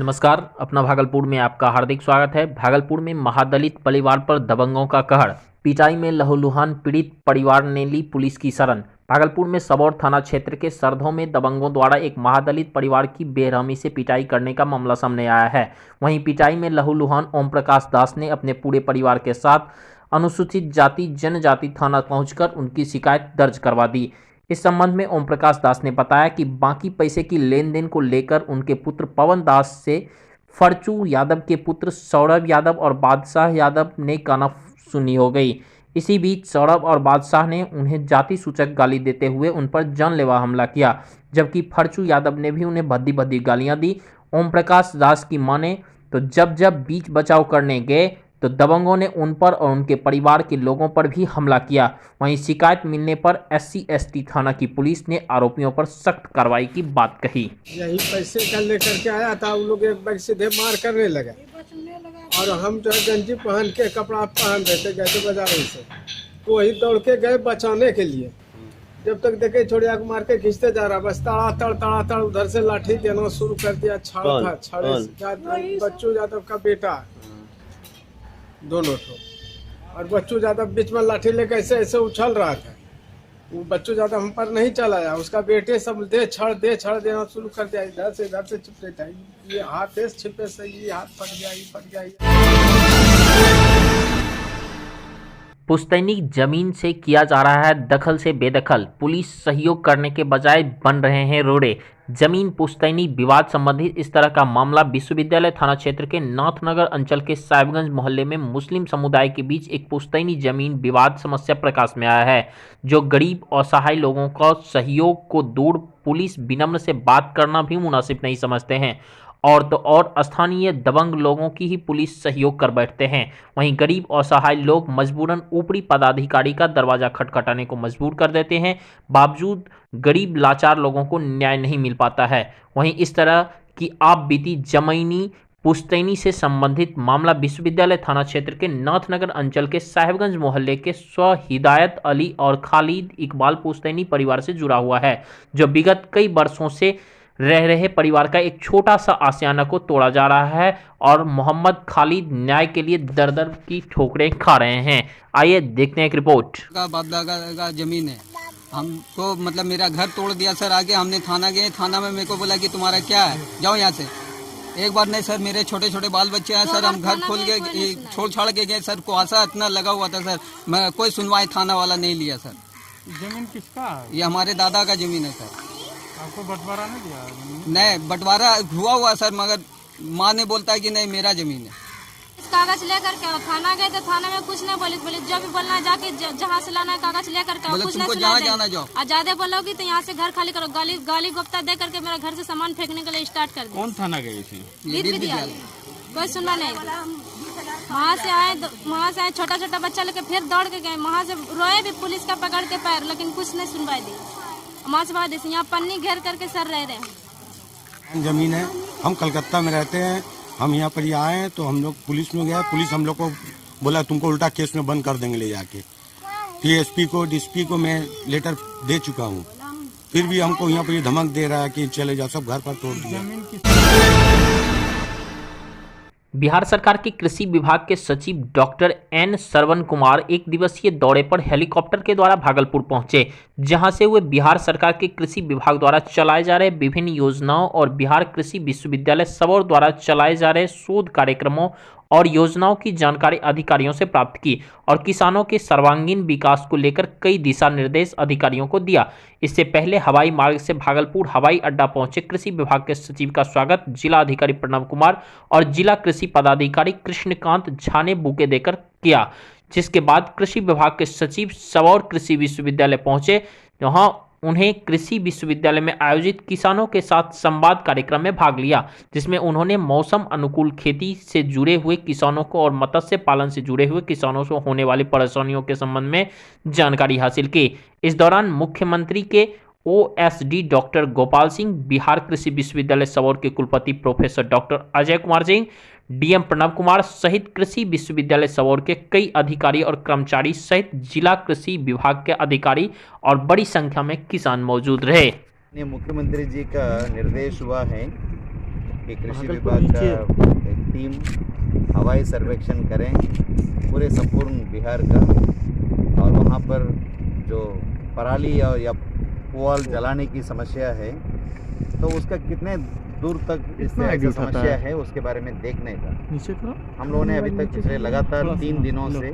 नमस्कार। अपना भागलपुर में आपका हार्दिक स्वागत है। भागलपुर में महादलित परिवार पर दबंगों का कहर, पिटाई में लहूलुहान पीड़ित परिवार ने ली पुलिस की शरण। भागलपुर में सबौर थाना क्षेत्र के सरधों में दबंगों द्वारा एक महादलित परिवार की बेरहमी से पिटाई करने का मामला सामने आया है। वहीं पिटाई में लहूलुहान ओम प्रकाश दास ने अपने पूरे परिवार के साथ अनुसूचित जाति जनजाति थाना पहुंचकर उनकी शिकायत दर्ज करवा दी। इस संबंध में ओम प्रकाश दास ने बताया कि बाकी पैसे की लेन देन को लेकर उनके पुत्र पवन दास से फरचू यादव के पुत्र सौरभ यादव और बादशाह यादव ने कानाफूसी हो गई। इसी बीच सौरभ और बादशाह ने उन्हें जाति सूचक गाली देते हुए उन पर जानलेवा हमला किया, जबकि फरचू यादव ने भी उन्हें भद्दी भद्दी गालियां दी। ओम प्रकाश दास की माने तो जब बीच बचाव करने गए तो दबंगों ने उन पर और उनके परिवार के लोगों पर भी हमला किया। वहीं शिकायत मिलने पर SC/ST थाना की पुलिस ने आरोपियों पर सख्त कार्रवाई की बात कही। यही पैसे का लेकर के आया था, उन लोग एक बार सीधे मार करने लगे और हम जो है गंजी पहन के कपड़ा पहन रहे थे, गए थे बाजारों से, तो वही दौड़ के गए बचाने के लिए। जब तक देखे छोड़िया को मार के खींचते जा रहा, बस तड़ा उधर से लाठी देना शुरू कर दिया। छड़े बच्चू यादव का बेटा दोनों ठो, और बच्चू यादव बीच में लाठी लेकर ऐसे उछल रहा था। वो बच्चू यादव हम पर नहीं चलाया, उसका बेटे सब दे छड़ देना शुरू कर दिया। इधर से छिपे था, ये हाथ से छिपे से ये हाथ फट गया। पुश्तैनी जमीन से किया जा रहा है दखल से बेदखल, पुलिस सहयोग करने के बजाय बन रहे हैं रोड़े। जमीन पुश्तैनी विवाद संबंधित इस तरह का मामला विश्वविद्यालय थाना क्षेत्र के नाथनगर अंचल के साहिबगंज मोहल्ले में मुस्लिम समुदाय के बीच एक पुश्तैनी जमीन विवाद समस्या प्रकाश में आया है, जो गरीब असहाय लोगों का सहयोग को दूर पुलिस विनम्र से बात करना भी मुनासिब नहीं समझते हैं और तो और स्थानीय दबंग लोगों की ही पुलिस सहयोग कर बैठते हैं। वहीं गरीब असहाय लोग मजबूरन ऊपरी पदाधिकारी का दरवाजा खटखटाने को मजबूर कर देते हैं, बावजूद गरीब लाचार लोगों को न्याय नहीं मिल पाता है। वहीं इस तरह की आप बीती जमीनी पुश्तैनी से संबंधित मामला विश्वविद्यालय थाना क्षेत्र के नाथनगर अंचल के साहिबगंज मोहल्ले के हिदायत अली और खालिद इकबाल पुश्तैनी परिवार से जुड़ा हुआ है, जो विगत कई वर्षों से रह रहे परिवार का एक छोटा सा आशियाना को तोड़ा जा रहा है और मोहम्मद खालिद न्याय के लिए दर की ठोकरें खा रहे हैं। आइए देखते हैं एक रिपोर्ट। बाप दादा का जमीन है, हमको मतलब मेरा घर तोड़ दिया सर। आगे हमने थाना गए, थाना में मेरे को बोला कि तुम्हारा क्या है, जाओ यहाँ से। एक बार नहीं सर, मेरे छोटे छोटे बाल बच्चे हैं सर, हम घर खोल के छोड़ छाड़ के गए सर। कुहासा इतना लगा हुआ था सर, मैं कोई सुनवाई थाना वाला नहीं लिया सर। जमीन किसका है? ये हमारे दादा का जमीन है सर। आपको बंटवारा नहीं दिया? नहीं, बंटवारा हुआ सर, मगर माँ ने बोलता है कि नहीं मेरा जमीन है। कागज लेकर के थाना गए तो थाना में कुछ नहीं बोले जो भी बोलना है जाके जहाँ से लाना है कागज लेकर के कुछ नहीं जहाँ जाना जाओ। और ज्यादा बोलोगी तो यहाँ से घर खाली करो। गाली गुप्ता दे करके मेरा घर से सामान फेंकने के लिए स्टार्ट कर दिया। कौन थाना गई थी? कोई सुनना नहीं। वहाँ से आए छोटा बच्चा लेके फिर दौड़ के गए, वहाँ से रोए भी पुलिस का पकड़ के पैर, लेकिन कुछ नहीं सुनवाई दी। वहाँ से बाद यहाँ पन्नी घेर करके सर रह रहे हैं। जमीन है, हम कलकत्ता में रहते हैं, हम यहाँ पर आए हैं तो हम लोग पुलिस में गए। पुलिस हम लोग को बोला तुमको उल्टा केस में बंद कर देंगे ले जाके। TSP को DSP को मैं लेटर दे चुका हूँ, फिर भी हमको यहाँ पर ये धमक दे रहा है कि चले जाओ, सब घर पर तोड़ दिया। बिहार सरकार के कृषि विभाग के सचिव डॉक्टर N श्रवण कुमार एक दिवसीय दौरे पर हेलीकॉप्टर के द्वारा भागलपुर पहुंचे, जहां से वे बिहार सरकार के कृषि विभाग द्वारा चलाए जा रहे विभिन्न योजनाओं और बिहार कृषि विश्वविद्यालय सबौर द्वारा चलाए जा रहे शोध कार्यक्रमों और योजनाओं की जानकारी अधिकारियों से प्राप्त की और किसानों के सर्वांगीण विकास को लेकर कई दिशा निर्देश अधिकारियों को दिया। इससे पहले हवाई मार्ग से भागलपुर हवाई अड्डा पहुंचे कृषि विभाग के सचिव का स्वागत जिला अधिकारी प्रणव कुमार और जिला कृषि पदाधिकारी कृष्णकांत झा ने बुके देकर किया, जिसके बाद कृषि विभाग के सचिव सबौर कृषि विश्वविद्यालय पहुंचे, जहां उन्हें कृषि विश्वविद्यालय में आयोजित किसानों के साथ संवाद कार्यक्रम में भाग लिया, जिसमें उन्होंने मौसम अनुकूल खेती से जुड़े हुए किसानों को और मत्स्य पालन से जुड़े हुए किसानों से होने वाली परेशानियों के संबंध में जानकारी हासिल की। इस दौरान मुख्यमंत्री के OSD डॉक्टर गोपाल सिंह, बिहार कृषि विश्वविद्यालय सबौर के कुलपति professor doctor Ajay Kumar Singh, DM Pranav Kumar सहित कृषि विश्वविद्यालय सबौर के कई अधिकारी और कर्मचारी सहित जिला कृषि विभाग के अधिकारी और बड़ी संख्या में किसान मौजूद रहे। मुख्यमंत्री जी का निर्देश हुआ है कि कृषि विभाग का एक टीम हवाई सर्वेक्षण करें पूरे संपूर्ण बिहार का, और वहाँ पर जो पराली या पुआल जलाने की समस्या है तो उसका कितने दूर तक इससे ऐसा समस्या है उसके बारे में देखने का हम लोगों ने अभी तक पिछले लगातार 3 दिनों से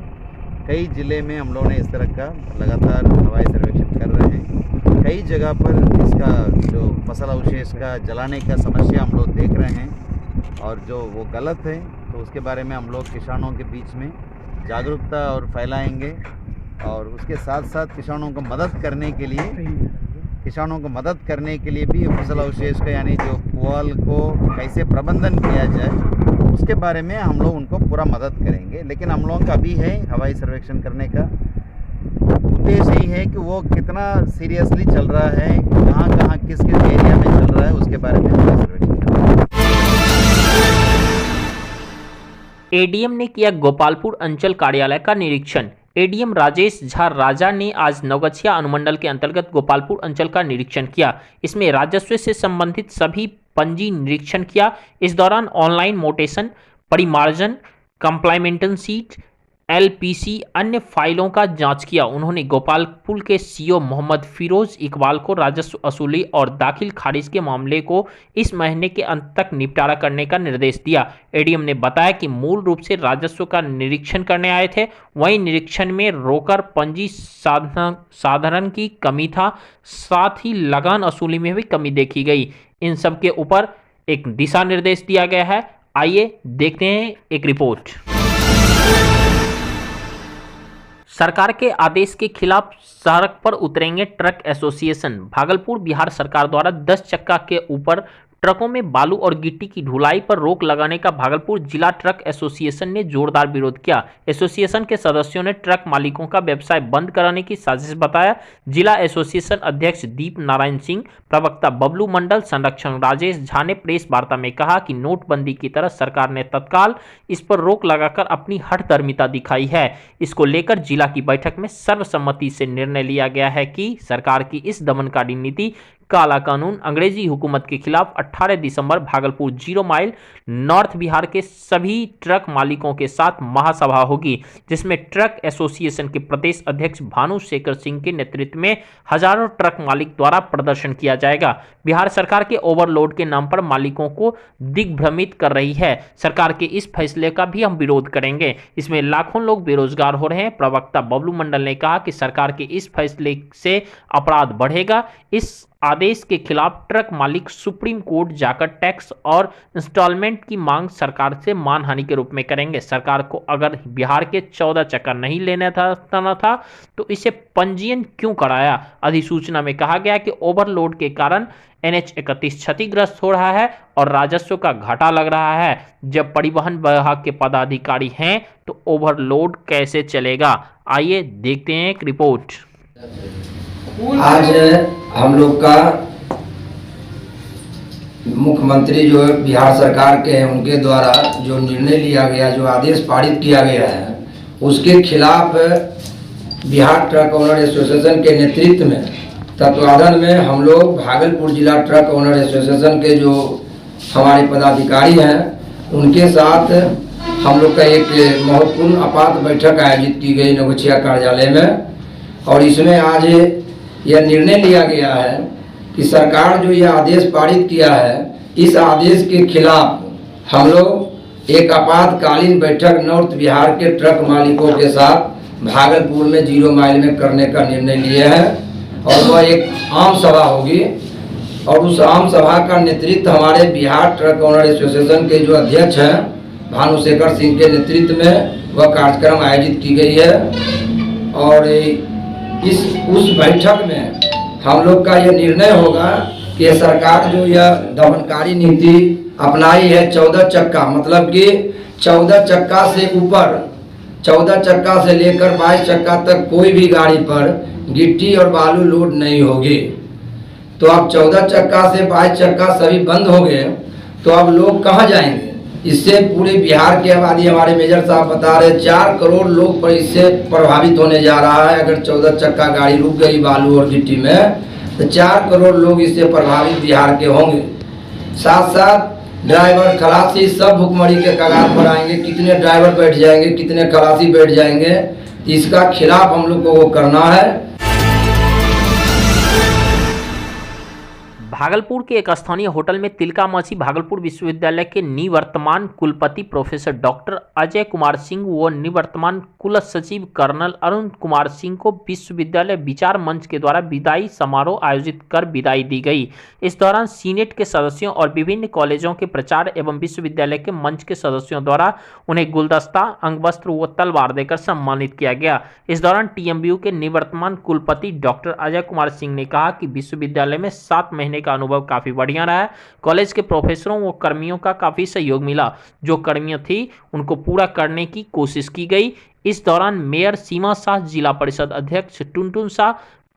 कई ज़िले में हम लोगों ने इस तरह का लगातार हवाई सर्वेक्षण कर रहे हैं। कई जगह पर इसका जो फसल अवशेष का जलाने का समस्या हम लोग देख रहे हैं, और जो वो गलत है तो उसके बारे में हम लोग किसानों के बीच में जागरूकता और फैलाएंगे, और उसके साथ साथ किसानों को मदद करने के लिए भी फसल अवशेष का यानी जो पुआल को कैसे प्रबंधन किया जाए उसके बारे में हम लोग उनको पूरा मदद करेंगे। लेकिन हम लोगों का भी है हवाई सर्वेक्षण करने का उद्देश्य यही है कि वो कितना सीरियसली चल रहा है, कहाँ किस एरिया में चल रहा है उसके बारे में हवाई सर्वेक्षण करना। एडीएम ने किया गोपालपुर अंचल कार्यालय का निरीक्षण। एडीएम राजेश झा राजा ने आज नवगछिया अनुमंडल के अंतर्गत गोपालपुर अंचल का निरीक्षण किया। इसमें राजस्व से संबंधित सभी पंजी निरीक्षण किया। इस दौरान ऑनलाइन मोटेशन, परिमार्जन, कंप्लाइमेंटन सीट, एलपीसी अन्य फाइलों का जांच किया। उन्होंने गोपालपुर के सीओ मोहम्मद फिरोज इकबाल को राजस्व वसूली और दाखिल खारिज के मामले को इस महीने के अंत तक निपटारा करने का निर्देश दिया। एडीएम ने बताया कि मूल रूप से राजस्व का निरीक्षण करने आए थे, वहीं निरीक्षण में रोकर पंजी साधारण की कमी था, साथ ही लगान वसूली में भी कमी देखी गई। इन सब के ऊपर एक दिशा निर्देश दिया गया है। आइए देखते हैं एक रिपोर्ट। सरकार के आदेश के खिलाफ सड़क पर उतरेंगे ट्रक एसोसिएशन। भागलपुर बिहार सरकार द्वारा 10 चक्का के ऊपर ट्रकों में बालू और गिट्टी की ढुलाई पर रोक लगाने का भागलपुर जिला ट्रक एसोसिएशन ने जोरदार विरोध किया। एसोसिएशन के सदस्यों ने ट्रक मालिकों का व्यवसाय बंद कराने की साजिश बताया। जिला एसोसिएशन अध्यक्ष दीप नारायण सिंह, प्रवक्ता बबलू मंडल, संरक्षक राजेश झा ने प्रेस वार्ता में कहा कि नोटबंदी की तरह सरकार ने तत्काल इस पर रोक लगाकर अपनी हठधर्मिता दिखाई है। इसको लेकर जिला की बैठक में सर्वसम्मति से निर्णय लिया गया है कि सरकार की इस दमनकारी नीति, काला कानून, अंग्रेजी हुकूमत के खिलाफ 18 दिसंबर भागलपुर 0 माइल नॉर्थ बिहार के सभी ट्रक मालिकों के साथ महासभा होगी, जिसमें ट्रक एसोसिएशन के प्रदेश अध्यक्ष भानु शेखर सिंह के नेतृत्व में हजारों ट्रक मालिक द्वारा प्रदर्शन किया जाएगा। बिहार सरकार के ओवरलोड के नाम पर मालिकों को दिग्भ्रमित कर रही है। सरकार के इस फैसले का भी हम विरोध करेंगे। इसमें लाखों लोग बेरोजगार हो रहे हैं। प्रवक्ता बबलू मंडल ने कहा कि सरकार के इस फैसले से अपराध बढ़ेगा। इस आदेश के खिलाफ ट्रक मालिक सुप्रीम कोर्ट जाकर टैक्स और इंस्टॉलमेंट की मांग सरकार से मानहानि के रूप में करेंगे। सरकार को अगर बिहार के 14 चक्का नहीं लेना था तो इसे पंजीयन क्यों कराया। अधिसूचना में कहा गया कि ओवरलोड के कारण NH-31 क्षतिग्रस्त हो रहा है और राजस्व का घाटा लग रहा है। जब परिवहन विभाग के पदाधिकारी हैं तो ओवरलोड कैसे चलेगा। आइए देखते हैं एक रिपोर्ट। आज हम लोग का मुख्यमंत्री जो बिहार सरकार के हैं उनके द्वारा जो निर्णय लिया गया, जो आदेश पारित किया गया है, उसके खिलाफ बिहार ट्रक ओनर एसोसिएशन के नेतृत्व में तत्वाधान में हम लोग भागलपुर जिला ट्रक ओनर एसोसिएशन के जो हमारे पदाधिकारी हैं उनके साथ हम लोग का एक महत्वपूर्ण आपात बैठक आयोजित की गई नवगछिया कार्यालय में। और इसमें आज यह निर्णय लिया गया है कि सरकार जो यह आदेश पारित किया है, इस आदेश के खिलाफ हम लोग एक आपातकालीन बैठक नॉर्थ बिहार के ट्रक मालिकों के साथ भागलपुर में 0 माइल में करने का निर्णय लिए हैं। और वह एक आम सभा होगी और उस आम सभा का नेतृत्व हमारे बिहार ट्रक ओनर एसोसिएशन के जो अध्यक्ष हैं भानु शेखर सिंह के नेतृत्व में वह कार्यक्रम आयोजित की गई है। और उस बैठक में हम लोग का यह निर्णय होगा कि सरकार जो यह दमनकारी नीति अपनाई है 14 चक्का, मतलब कि 14 चक्का से ऊपर 14 चक्का से लेकर 22 चक्का तक कोई भी गाड़ी पर गिट्टी और बालू लोड नहीं होगी। तो अब 14 चक्का से 22 चक्का सभी बंद हो गए तो अब लोग कहाँ जाएंगे। इससे पूरे बिहार की आबादी, हमारे मेजर साहब बता रहे 4 करोड़ लोग पर इससे प्रभावित होने जा रहा है। अगर 14 चक्का गाड़ी रुक गई बालू और गिट्टी में तो 4 करोड़ लोग इससे प्रभावित बिहार के होंगे। साथ साथ ड्राइवर खलासी सब भुखमरी के कगार पर आएंगे। कितने ड्राइवर बैठ जाएंगे, कितने खलासी बैठ जाएंगे, इसका खिलाफ हम लोग को वो करना है। भागलपुर के एक स्थानीय होटल में तिलका मची भागलपुर विश्वविद्यालय के निवर्तमान कुलपति प्रोफेसर डॉक्टर अजय कुमार सिंह व निवर्तमान कुल सचिव कर्नल अरुण कुमार सिंह को विश्वविद्यालय विचार मंच के द्वारा विदाई समारोह आयोजित कर विदाई दी गई। इस दौरान सीनेट के सदस्यों और विभिन्न कॉलेजों के प्रचार एवं विश्वविद्यालय के मंच के सदस्यों द्वारा उन्हें गुलदस्ता, अंगवस्त्र व तलवार देकर सम्मानित किया गया। इस दौरान टीएमबीयू के निवर्तमान कुलपति डॉक्टर अजय कुमार सिंह ने कहा कि विश्वविद्यालय में 7 महीने का अनुभव काफी बढ़िया रहा है। कॉलेज के प्रोफेसरों व कर्मियों का काफी सहयोग मिला। जो कर्मियां थी उनको पूरा करने की कोशिश की गई। इस दौरान मेयर सीमा शाह, जिला परिषद अध्यक्ष टुनटुन शाह,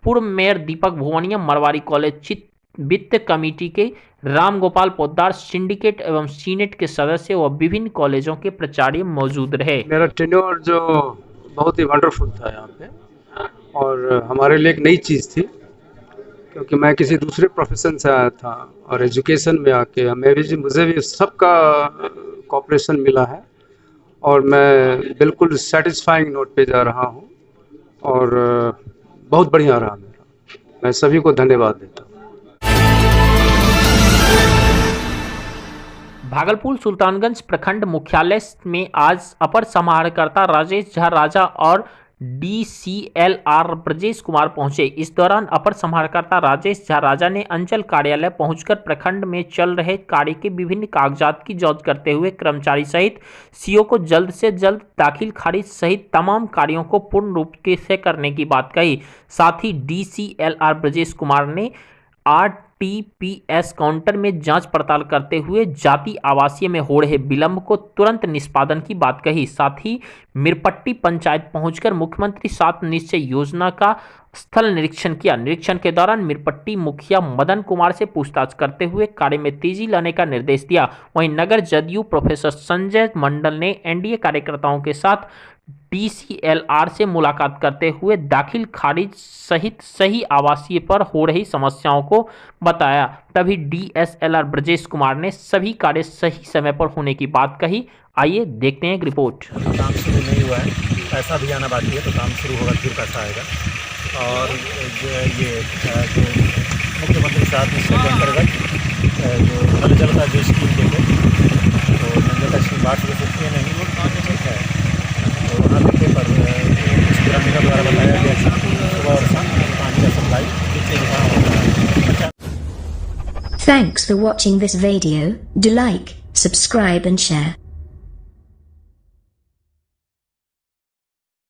पूर्व मेयर दीपक भुवनिया, मरवाड़ी कॉलेज वित्त कमेटी के राम गोपाल पोद्दार, सिंडिकेट एवं सीनेट के सदस्य व विभिन्न कॉलेजों के प्राचार्य मौजूद रहे। मेरा टेन्योर जो बहुत ही वंडरफुल था यहाँ पे, और हमारे लिए एक नई चीज़ थी क्योंकि मैं किसी दूसरे प्रोफेशन से आया था और एजुकेशन में आके मुझे भी सबका कोऑपरेशन मिला है और मैं बिल्कुल सेटिस्फाइंग नोट पे जा रहा हूँ और बहुत बढ़िया रहा मेरा। मैं सभी को धन्यवाद देता हूँ। भागलपुर सुल्तानगंज प्रखंड मुख्यालय में आज अपर समाहर्ता राजेश झा राजा और DCLR ब्रजेश कुमार पहुंचे। इस दौरान अपर समाहर्ता राजेश झा राजा ने अंचल कार्यालय पहुंचकर प्रखंड में चल रहे कार्य के विभिन्न कागजात की जांच करते हुए कर्मचारी सहित सीओ को जल्द से जल्द दाखिल खारिज सहित तमाम कार्यों को पूर्ण रूप से करने की बात कही। साथ ही DCLR ब्रजेश कुमार ने RTPS काउंटर में जांच पड़ताल करते हुए जाति आवासीय में हो रहे विलंब को तुरंत निष्पादन की बात कही। साथ ही मिरपट्टी पंचायत पहुंचकर मुख्यमंत्री 7 निश्चय योजना का स्थल निरीक्षण किया। निरीक्षण के दौरान मिरपट्टी मुखिया मदन कुमार से पूछताछ करते हुए कार्य में तेजी लाने का निर्देश दिया। वहीं नगर जदयू प्रोफेसर संजय मंडल ने एनडीए कार्यकर्ताओं के साथ DCLR से मुलाकात करते हुए दाखिल खारिज सहित सही आवासीय पर हो रही समस्याओं को बताया। तभी DSLR ब्रजेश कुमार ने सभी कार्य सही समय पर होने की बात कही। आइए देखते हैं एक रिपोर्ट। काम शुरू नहीं हुआ है, पैसा भी आना बाकी है, तो काम शुरू होगा फिर पैसा आएगा। और ये जो मुख्यमंत्री साहब निश्चय के अंतर्गत जो नल जल का जो स्कीम देते तो नल जल का स्कीम बात हो सकती है नहीं, वो ठीक है। तो वहाँ देखे पर कुछ ग्रामीणों द्वारा बताया गया कि सुबह और शाम पानी का सप्लाई कितने वहाँ होता है। Thanks for watching this video. Do like, subscribe and share.